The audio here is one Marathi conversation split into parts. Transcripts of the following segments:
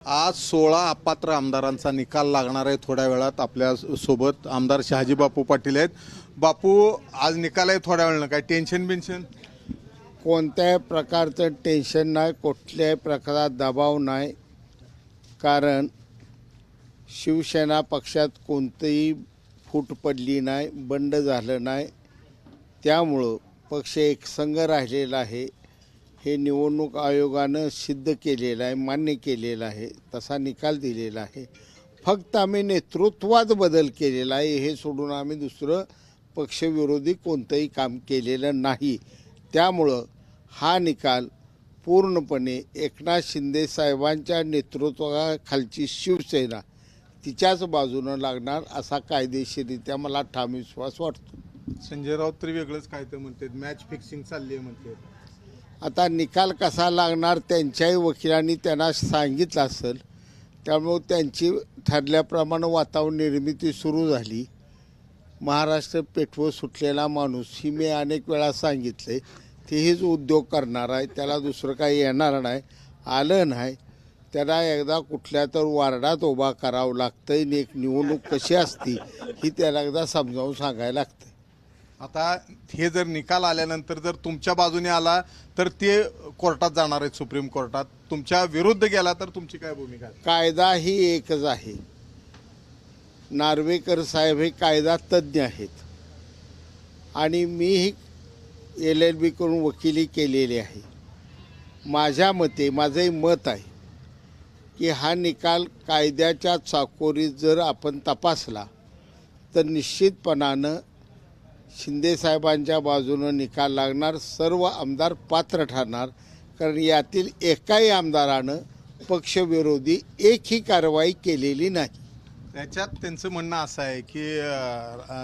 आज 16 अपात्र आमदारांचा निकाल लागणार आहे। थोड्या वेळात आपल्या सोबत आमदार शहाजी बापू पाटील आहेत। बापू, आज निकाल आहे थोड्या वेळानं, काय टेन्शन बिन्शन? कोणत्याही प्रकारचं टेन्शन नाही, कुठल्याही प्रकारात दबाव नाही। कारण शिवसेना पक्षात कोणतीही फूट पडली नाही, बंड झालं नाही। त्यामुळं पक्ष एकसंघ राहिलेला आहे। हे निवडणूक आयोगानं सिद्ध केलेलं आहे, मान्य केलेलं आहे, तसा निकाल दिलेला आहे। फक्त आम्ही नेतृत्वात बदल केलेला आहे, हे सोडून आम्ही दुसरं पक्षविरोधी कोणतंही काम केलेलं नाही। त्यामुळं हा निकाल पूर्णपणे एकनाथ शिंदे साहेबांच्या नेतृत्वाखालची शिवसेना तिच्याच बाजूनं लागणार असा कायदेशीररित्या मला ठाम विश्वास वाटतो। संजय राऊत तरी वेगळंच काय तर म्हणतात, मॅच फिक्सिंग चालली आहे म्हणतात। आता निकाल कसा लागणार त्यांच्याही वकिलांनी त्यांना सांगितलं असेल, त्यामुळे त्यांची ठरल्याप्रमाणे वातावरण निर्मिती सुरू झाली। महाराष्ट्र पेटवून सुटलेला माणूस ही मी अनेक वेळा सांगितले, तेहीच उद्योग करणार आहे, त्याला दुसरं काही येणार नाही। आलं नाही त्याला एकदा कुठल्या तर वार्डात उभा करावं लागतं, एक निवडणूक कशी असती ही त्याला एकदा समजावून सांगायला लागतं। आता हे जर निकाल आल्यानंतर जर तुमच्या बाजूने आला तर ते कोर्टात जाणार आहेत, सुप्रीम कोर्टात। तुमच्या विरुद्ध गेला तर तुमची काय भूमिका आहे? कायदा ही एकच आहे। नार्वेकर साहेब हे कायदा तज्ज्ञ आहेत आणि मीही LLB करून वकिली केलेली आहे। माझ्या मते, माझंही मत आहे की हा निकाल कायद्याच्या चाकोरीत जर आपण तपासला तर निश्चितपणानं शिंदेसाहेबांच्या बाजूनं निकाल लागणार, सर्व आमदार पात्र ठरणार। कारण यातील एकाही आमदारानं पक्षविरोधी एकही कारवाई केलेली नाही। त्याच्यात त्यांचं म्हणणं असं आहे की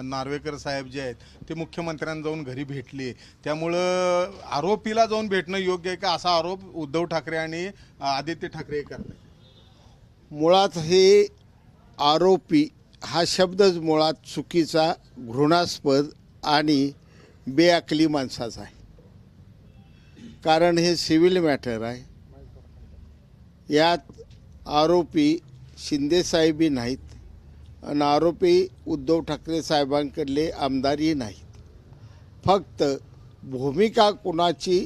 नार्वेकर साहेब जे आहेत ते मुख्यमंत्र्यांना जाऊन घरी भेटले, त्यामुळं आरोपीला जाऊन भेटणं योग्य आहे का, असा आरोप उद्धव ठाकरे आणि आदित्य ठाकरे करतात। मुळात हे आरोपी हा शब्दच मुळात चुकीचा, घृणास्पद आणि बेअकली माणसाचा आहे। कारण हे सिव्हिल मॅटर आहे। यात आरोपी शिंदेसाहेबही नाहीत आणि आरोपी उद्धव ठाकरे साहेबांकडले आमदारही नाहीत। फक्त भूमिका कुणाची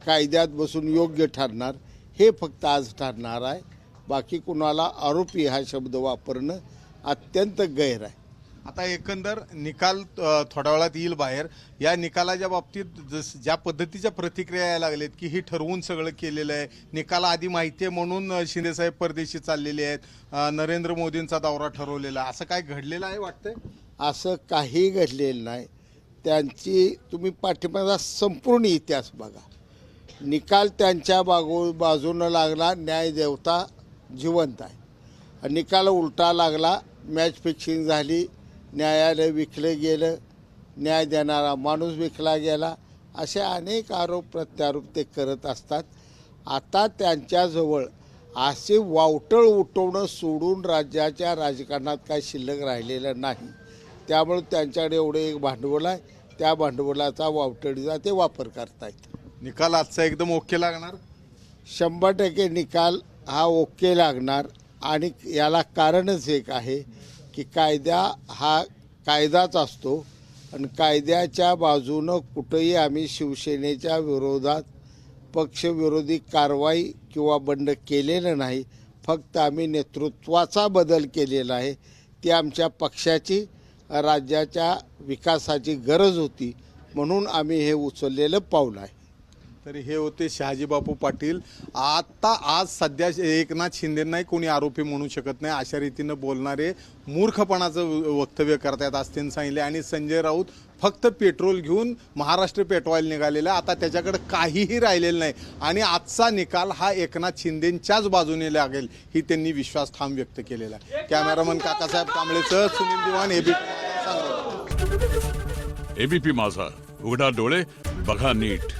कायद्यात बसून योग्य ठरणार हे फक्त आज ठरणार आहे। बाकी कुणाला आरोपी हा शब्द वापरणं अत्यंत गैर आहे। आता एकंदर निकाल थोड्या वेळात येईल बाहेर। या निकालाच्या बाबतीत ज्या पद्धतीच्या प्रतिक्रिया यायला लागलेत की ही ठरवून सगळं केलेलं आहे, निकाला आधी माहिती आहे म्हणून शिंदेसाहेब परदेशी चाललेले आहेत, नरेंद्र मोदींचा दौरा ठरवलेला, असं काय घडलेलं आहे वाटतंय? असं काही घडलेलं नाही। त्यांची तुम्ही पाठिंबाचा संपूर्ण इतिहास बघा। निकाल त्यांच्या बाजूनं लागला, न्यायदेवता जिवंत आहे। निकाल उलटा लागला, मॅच फिक्सिंग झाली, न्यायालय विकलं गेलं, न्याय देणारा माणूस विकला गेला, असे अनेक आरोप प्रत्यारोप ते करत असतात। आता त्यांच्याजवळ असे वावटळ उठवणं सोडून राज्याच्या राजकारणात काय शिल्लक राहिलेलं नाही। त्यामुळे त्यांच्याकडे एवढे एक भांडवल आहे, त्या भांडवलाचा वावटळीचा ते वापर करतायत। निकाल आजचा एकदम ओके लागणार? 100% निकाल हा ओके लागणार। आणि याला कारणच एक आहे की कायदा हा कायदाच असतो आणि कायद्याच्या बाजूनं कुठंही आम्ही शिवसेनेच्या विरोधात पक्षविरोधी कारवाई किंवा बंड केलेलं नाही। फक्त आम्ही नेतृत्वाचा बदल केलेला आहे। ती आमच्या पक्षाची, राज्याच्या विकासाची गरज होती म्हणून आम्ही हे उचललेलं पाऊल आहे। तरी हे होते शहाजी बापू पाटील। आज सध्या एकनाथ शिंदेंनाही कोणी आरोपी म्हणू शकत नाही अशा रीतीनं बोलणारे मूर्खपणाचं वक्तव्य करतायत असं त्यांनी सांगितले। आणि संजय राऊत फक्त पेट्रोल घेऊन महाराष्ट्र पेटवायला निघालेला, आता त्याच्याकडे काहीही राहिलेलं नाही आणि आजचा निकाल हा एकनाथ शिंदेंच्याच बाजूने लागेल ही त्यांनी विश्वास ठाम व्यक्त केलेला आहे। कॅमेरामन काकासाहेब कांबळेसह सुनील दिवाण, ABP माझा, ABP माझा, उघडा डोळे बघा नीट।